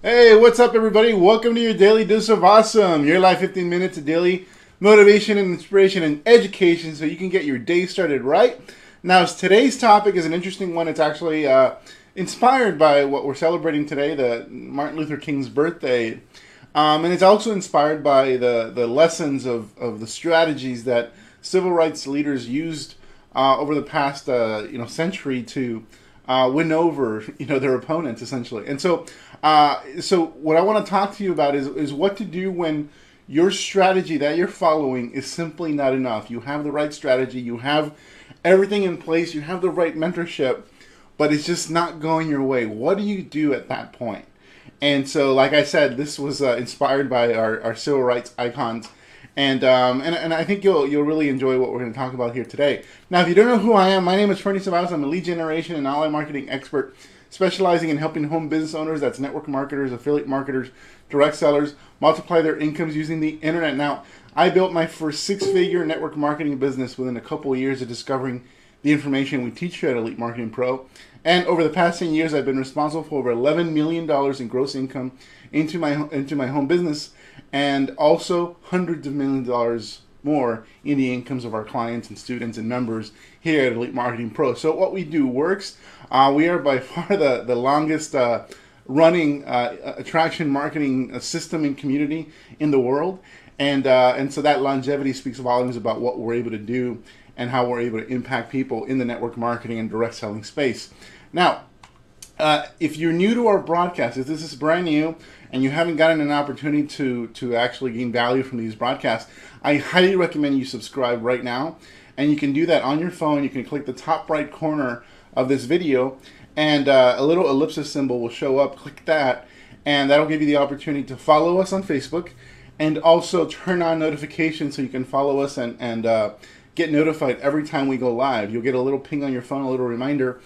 Hey, what's up, everybody? Welcome to your daily dose of awesome. Your live 15 minutes of daily motivation and inspiration and education so you can get your day started right. Now, today's topic is an interesting one. It's actually inspired by what we're celebrating today, the Martin Luther King's birthday. And it's also inspired by the lessons of the strategies that civil rights leaders used over the past century to win over their opponents essentially. And so what I want to talk to you about is what to do when your strategy that you're following is simply not enough. You have the right strategy, you have everything in place, you have the right mentorship, but it's just not going your way. What do you do at that point? And so, like I said, this was inspired by our civil rights icons, and I think you'll really enjoy what we're going to talk about here today. Now, if you don't know who I am, my name is Fernie Ceballos. I'm a lead generation and online marketing expert, specializing in helping home business owners, that's network marketers, affiliate marketers, direct sellers, multiply their incomes using the internet. Now, I built my first six-figure network marketing business within a couple of years of discovering the information we teach you at Elite Marketing Pro. And over the past 10 years, I've been responsible for over $11 million in gross income into my home business, and also hundreds of millions of dollars more in the incomes of our clients and students and members here at Elite Marketing Pro. So what we do works. We are by far the longest running attraction marketing system and community in the world. And so that longevity speaks volumes about what we're able to do and how we're able to impact people in the network marketing and direct selling space. Now, if you're new to our broadcast, if this is brand new and you haven't gotten an opportunity to actually gain value from these broadcasts, I highly recommend you subscribe right now. And you can do that on your phone. You can click the top right corner of this video, and a little ellipsis symbol will show up. Click that, and that'll give you the opportunity to follow us on Facebook, and also turn on notifications so you can follow us and get notified every time we go live. You'll get a little ping on your phone, a little reminder,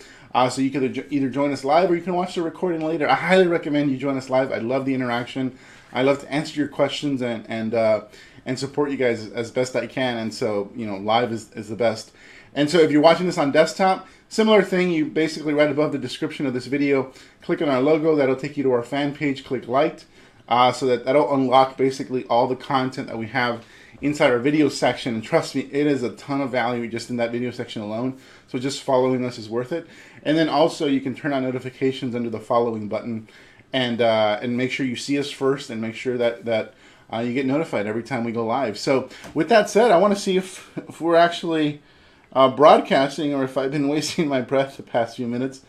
so you can either join us live or you can watch the recording later. I highly recommend you join us live. I love the interaction. I love to answer your questions and support you guys as best I can. And so, live is the best. And so if you're watching this on desktop, similar thing, you basically right above the description of this video, click on our logo. That'll take you to our fan page. Click liked, so that'll unlock basically all the content that we have inside our video section. And trust me, it is a ton of value just in that video section alone. So just following us is worth it. And then also you can turn on notifications under the following button, and make sure you see us first, and make sure that you get notified every time we go live. So with that said, I want to see if we're actually broadcasting, or if I've been wasting my breath the past few minutes.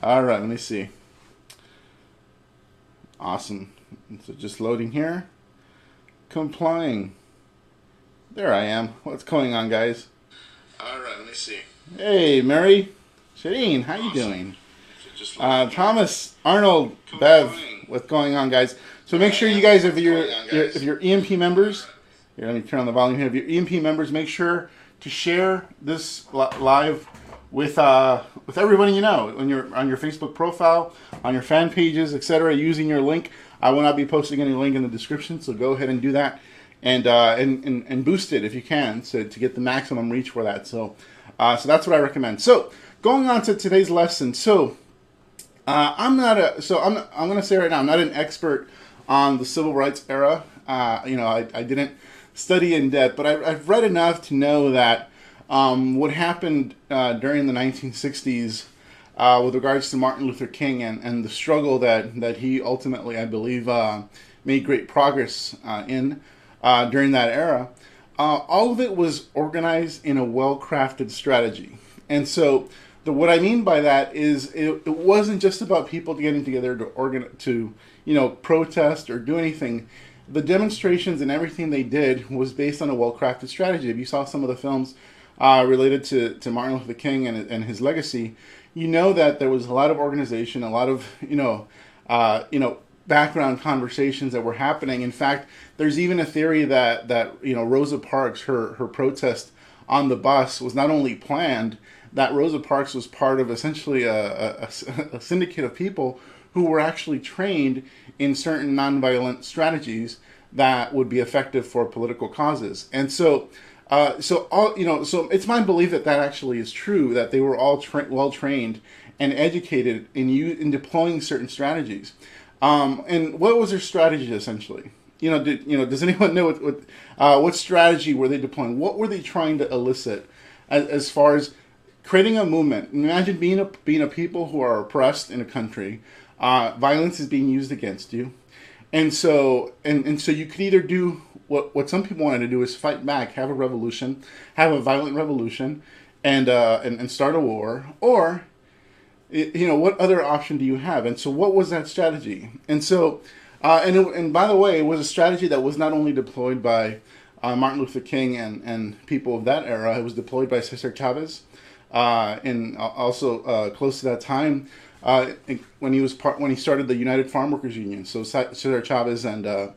All right, let me see. Awesome. So just loading here. Complying. There I am. What's going on, guys? All right, let me see. Hey, Mary. Shireen, how you doing? Thomas, Arnold, Bev, what's going on, guys? So make sure you guys, if you're EMP members, here, let me turn on the volume here. If you're EMP members, make sure to share this live with everybody you know on your Facebook profile, on your fan pages, etc. Using your link. I will not be posting any link in the description, so go ahead and do that, and boost it if you can, so to get the maximum reach for that. So that's what I recommend. So going on to today's lesson. So I'm going to say right now, I'm not an expert on the civil rights era. I didn't study in depth, but I've read enough to know that what happened during the 1960s with regards to Martin Luther King and the struggle that he ultimately, I believe, made great progress in during that era, all of it was organized in a well-crafted strategy. And so what I mean by that is it wasn't just about people getting together to protest or do anything. The demonstrations and everything they did was based on a well-crafted strategy. If you saw some of the films related to Martin Luther King and his legacy, you know that there was a lot of organization, a lot of background conversations that were happening. In fact, there's even a theory that Rosa Parks, her protest on the bus was not only planned, that Rosa Parks was part of essentially a syndicate of people who were actually trained in certain nonviolent strategies that would be effective for political causes. And so it's my belief that actually is true, that they were all well trained and educated in deploying certain strategies. And what was their strategy essentially? Does anyone know what strategy were they deploying? What were they trying to elicit as far as creating a movement? Imagine being a people who are oppressed in a country. Violence is being used against you, and so you could either do what some people wanted to do is fight back, have a revolution, have a violent revolution, and start a war, or what other option do you have? And so, what was that strategy? And by the way, it was a strategy that was not only deployed by Martin Luther King and people of that era. It was deployed by Cesar Chavez, and also close to that time when he started the United Farm Workers Union. So Cesar Chavez and the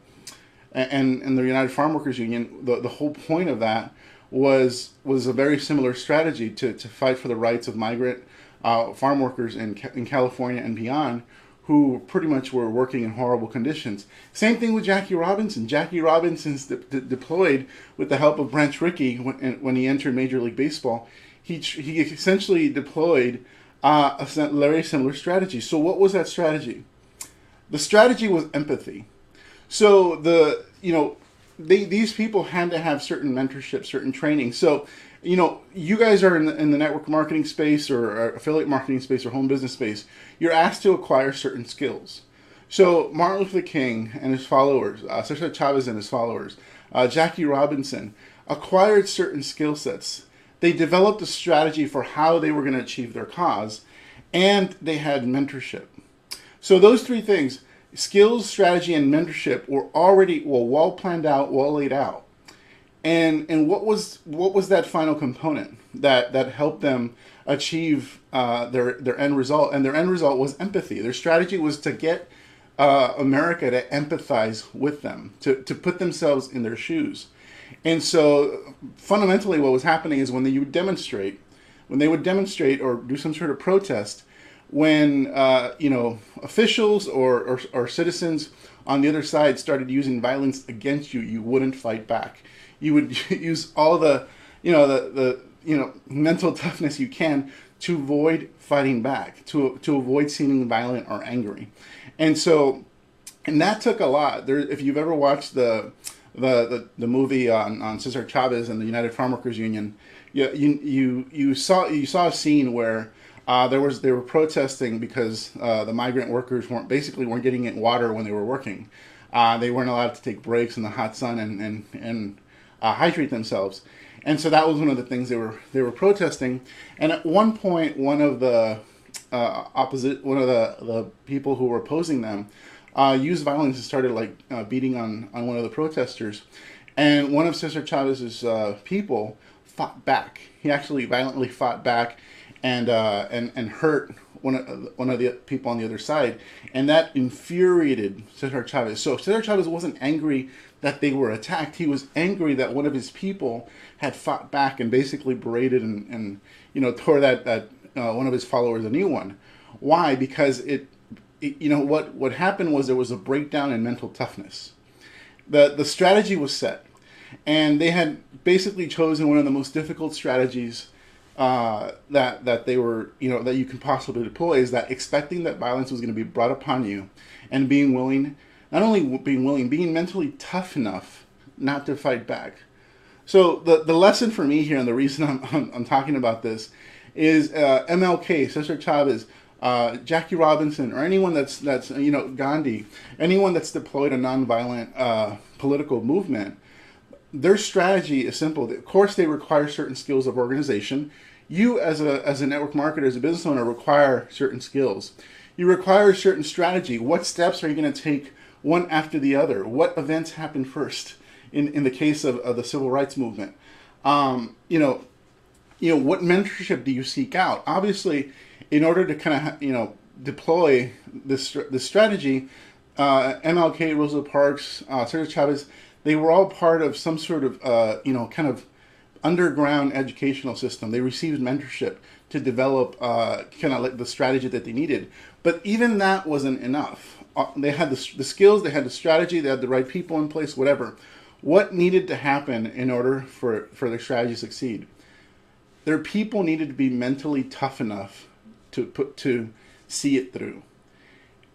United Farm Workers Union. The whole point of that was a very similar strategy to fight for the rights of migrant farm workers in California and beyond, who pretty much were working in horrible conditions. Same thing with Jackie Robinson. Jackie Robinson's deployed with the help of Branch Rickey when he entered Major League Baseball. He essentially deployed a very similar strategy. So what was that strategy? The strategy was empathy. So these people had to have certain mentorship, certain training. So you guys are in the network marketing space or affiliate marketing space or home business space. You're asked to acquire certain skills. So Martin Luther King and his followers, Cesar Chavez and his followers, Jackie Robinson, acquired certain skill sets. They developed a strategy for how they were going to achieve their cause, and they had mentorship. So those three things, skills, strategy, and mentorship, were already well planned out, well laid out. And what was that final component that helped them achieve their end result? And their end result was empathy. Their strategy was to get America to empathize with them, to put themselves in their shoes. And so fundamentally what was happening is when they would demonstrate or do some sort of protest, when officials or citizens on the other side started using violence against you, you wouldn't fight back. You would use all the mental toughness you can to avoid fighting back, to avoid seeming violent or angry. And that took a lot. If you've ever watched the movie on Cesar Chavez and the United Farm Workers Union, you saw a scene where they were protesting because the migrant workers weren't getting water when they were working. They weren't allowed to take breaks in the hot sun and hydrate themselves, and so that was one of the things they were protesting. And at one point, one of the people who were opposing them used violence and started beating on one of the protesters, and one of Cesar Chavez's people fought back. He actually violently fought back and hurt one of the people on the other side, and that infuriated Cesar Chavez. So Cesar Chavez wasn't angry that they were attacked. He was angry that one of his people had fought back and basically berated and tore that one of his followers a new one. Why? Because what happened was there was a breakdown in mental toughness. The strategy was set, and they had basically chosen one of the most difficult strategies that they were that you can possibly deploy, is that expecting that violence was going to be brought upon you, and being mentally tough enough not to fight back. So the lesson for me here, and the reason I'm talking about this, is MLK, Cesar Chavez, Jackie Robinson, or anyone that's Gandhi, anyone that's deployed a nonviolent political movement. Their strategy is simple. Of course, they require certain skills of organization. You, as a network marketer, as a business owner, require certain skills. You require a certain strategy. What steps are you going to take one after the other? What events happen first? In the case of the civil rights movement, what mentorship do you seek out? Obviously, in order to kind of deploy this strategy, MLK, Rosa Parks, Cesar Chavez, they were all part of some sort of kind of underground educational system. They received mentorship to develop kind of like the strategy that they needed. But even that wasn't enough. They had the skills, they had the strategy, they had the right people in place, whatever. What needed to happen in order for their strategy to succeed? Their people needed to be mentally tough enough to see it through.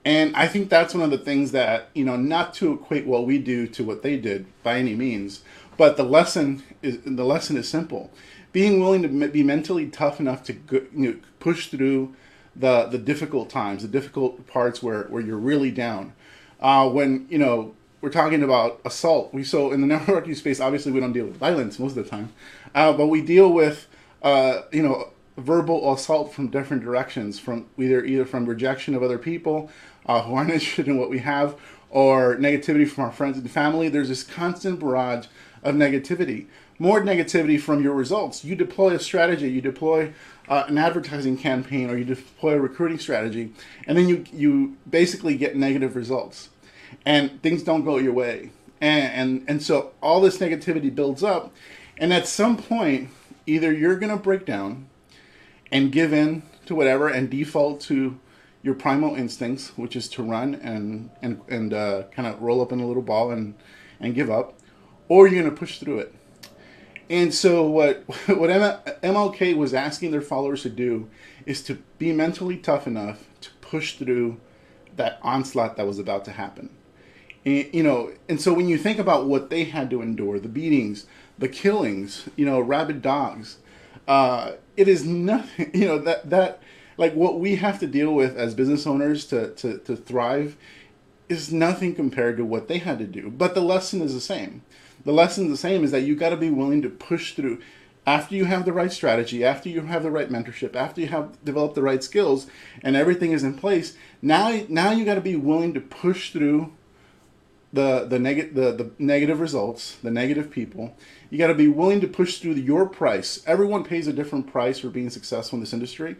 And I think that's one of the things that, not to equate what we do to what they did by any means, but the lesson is simple. Being willing to be mentally tough enough to push through the difficult times, the difficult parts where you're really down. When, we're talking about assault, so in the networking space, obviously we don't deal with violence most of the time, but we deal with, verbal assault from different directions, from either from rejection of other people who aren't interested in what we have, or negativity from our friends and family. There's this constant barrage of negativity. More negativity from your results. You deploy a strategy, you deploy an advertising campaign, or you deploy a recruiting strategy, and then you basically get negative results, and things don't go your way, and so all this negativity builds up, and at some point, either you're gonna break down and give in to whatever and default to your primal instincts, which is to run and kind of roll up in a little ball and give up, or you're going to push through it. And so what MLK was asking their followers to do is to be mentally tough enough to push through that onslaught that was about to happen. And so when you think about what they had to endure, the beatings, the killings, rabid dogs, it is nothing, that like what we have to deal with as business owners to thrive is nothing compared to what they had to do. But the lesson is the same. The lesson is the same, is that you got to be willing to push through. After you have the right strategy, after you have the right mentorship, after you have developed the right skills and everything is in place, now you got to be willing to push through the negative results, the negative people. You got to be willing to push through your price. Everyone pays a different price for being successful in this industry.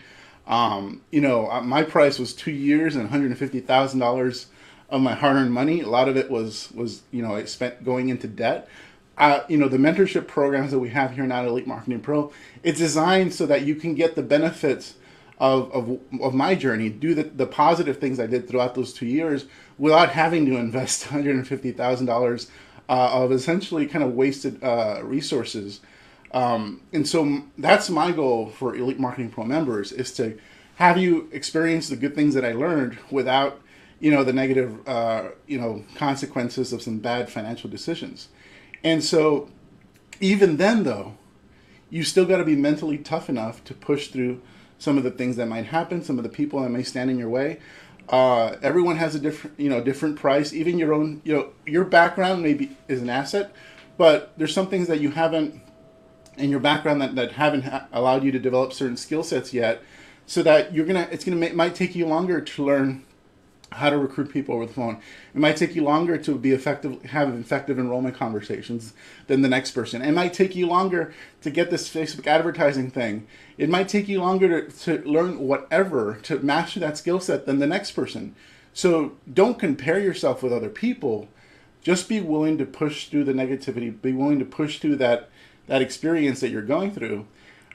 My price was 2 years and $150,000 of my hard-earned money. A lot of it was I spent going into debt. The mentorship programs that we have here now at Elite Marketing Pro, it's designed so that you can get the benefits of my journey, do the positive things I did throughout those 2 years without having to invest $150,000 of essentially kind of wasted resources. And so that's my goal for Elite Marketing Pro members, is to have you experience the good things that I learned without, the negative, consequences of some bad financial decisions. And so even then, though, you still got to be mentally tough enough to push through some of the things that might happen, some of the people that may stand in your way. Everyone has a different price. Even your own, your background maybe is an asset, but there's some things that you haven't in your background that haven't allowed you to develop certain skill sets yet, so that it might take you longer to learn how to recruit people over the phone. It might take you longer to have effective enrollment conversations than the next person. It might take you longer to get this Facebook advertising thing. It might take you longer to learn whatever, to master that skill set than the next person. So don't compare yourself with other people. Just be willing to push through the negativity. Be willing to push through that experience that you're going through.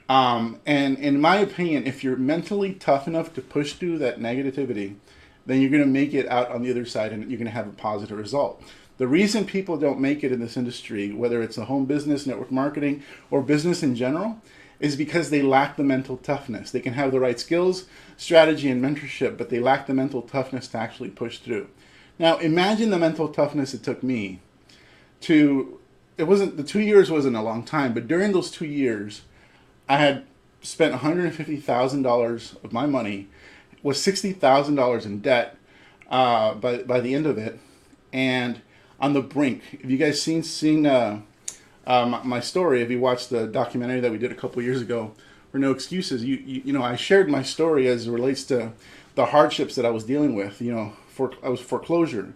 And in my opinion, if you're mentally tough enough to push through that negativity, then you're going to make it out on the other side and you're going to have a positive result. The reason people don't make it in this industry, whether it's a home business, network marketing, or business in general, is because they lack the mental toughness. They can have the right skills, strategy, and mentorship, but they lack the mental toughness to actually push through. Now, imagine the mental toughness it took me the 2 years wasn't a long time, but during those 2 years, I had spent $150,000 of my money, was $60,000 in debt by the end of it, and on the brink. If you guys seen my story, if you watched the documentary that we did a couple years ago, for No Excuses, I shared my story as it relates to the hardships that I was dealing with. I was foreclosure,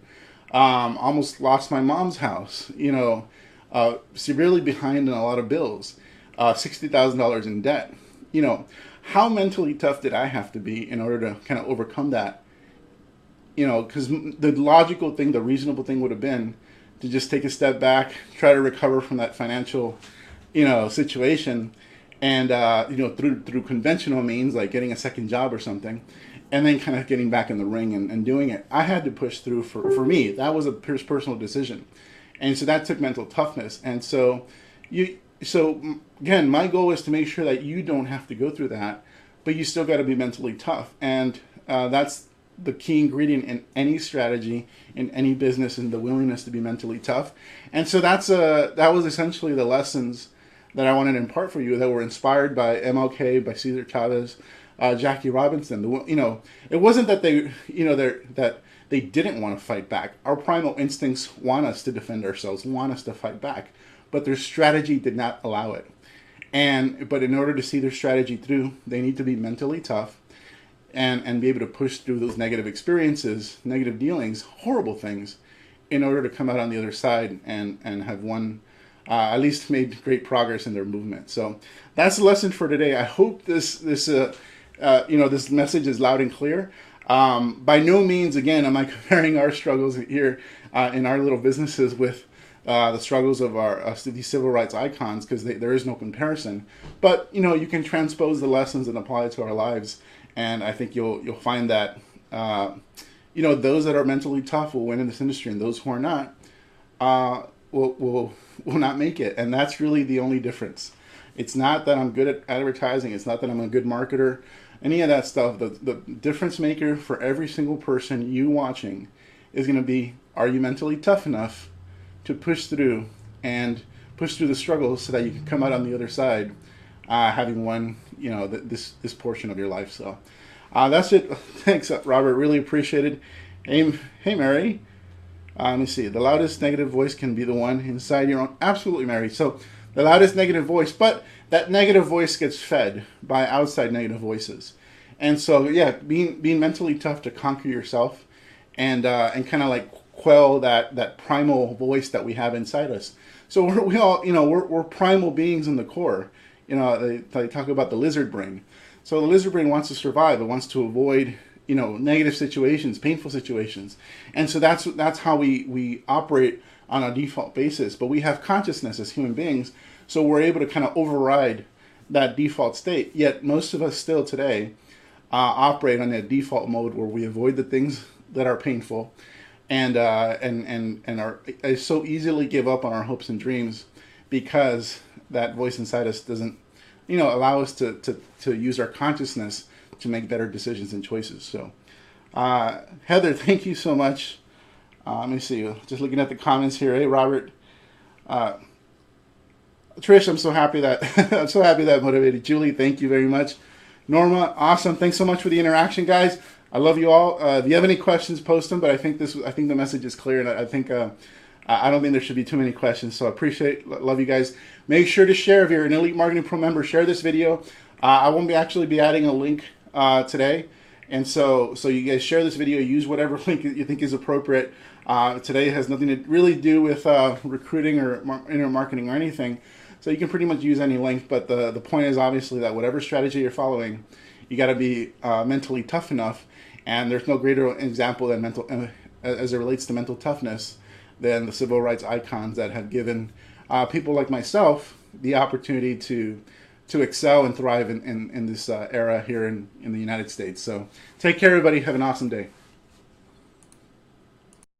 almost lost my mom's house. Severely behind in a lot of bills, $60,000 in debt. How mentally tough did I have to be in order to kind of overcome that? Because the logical thing, the reasonable thing would have been to just take a step back, try to recover from that financial, situation, and through conventional means like getting a second job or something, and then kind of getting back in the ring and doing it. I had to push through for me. That was a personal decision, and so that took mental toughness. And so again, my goal is to make sure that you don't have to go through that, but you still got to be mentally tough. And that's the key ingredient in any strategy, in any business, and the willingness to be mentally tough. And so that was essentially the lessons that I wanted to impart for you that were inspired by MLK, by Cesar Chavez, Jackie Robinson. It wasn't that that they didn't want to fight back. Our primal instincts want us to defend ourselves, want us to fight back, but their strategy did not allow it. But in order to see their strategy through, they need to be mentally tough and be able to push through those negative experiences, negative dealings, horrible things, in order to come out on the other side and have won, at least made great progress in their movement. So that's the lesson for today. I hope this message is loud and clear. By no means, again, am I comparing our struggles here in our little businesses with the struggles of these civil rights icons, because there is no comparison. But you can transpose the lessons and apply it to our lives, and I think you'll find that those that are mentally tough will win in this industry, and those who are not will not make it. And that's really the only difference. It's not that I'm good at advertising. It's not that I'm a good marketer. Any of that stuff. The difference maker for every single person you watching is going to be: are you mentally tough enough to push through the struggles so that you can come out on the other side having won this portion of your life. So that's it. Thanks, Robert. Really appreciated. Hey Mary. Let me see. The loudest negative voice can be the one inside your own. Absolutely, Mary. So the loudest negative voice, but that negative voice gets fed by outside negative voices. And so, yeah, being mentally tough to conquer yourself and kind of like quell that primal voice that we have inside us. So we're primal beings in the core. They talk about the lizard brain. So the lizard brain wants to survive. It wants to avoid negative situations, painful situations. And so that's how we operate on a default basis. But we have consciousness as human beings, so we're able to kind of override that default state. Yet most of us still today operate on that default mode where we avoid the things that are painful, and are so easily give up on our hopes and dreams because that voice inside us doesn't allow us to use our consciousness to make better decisions and choices. So Heather, thank you so much. Let me see, just looking at the comments here. Hey Robert, Trish, I'm so happy that motivated. Julie, thank you very much. Norma, awesome. Thanks so much for the interaction, guys. I love you all. If you have any questions, post them. But I think the message is clear, and I think I don't think there should be too many questions. So I love you guys. Make sure to share. If you're an Elite Marketing Pro member, share this video. I won't be adding a link today, and so you guys share this video. Use whatever link you think is appropriate. Today has nothing to really do with recruiting or internet marketing or anything. So you can pretty much use any link. But the point is obviously that whatever strategy you're following, you got to be mentally tough enough. And there's no greater example than as it relates to mental toughness than the civil rights icons that have given people like myself the opportunity to excel and thrive in this era here in the United States. So take care, everybody. Have an awesome day.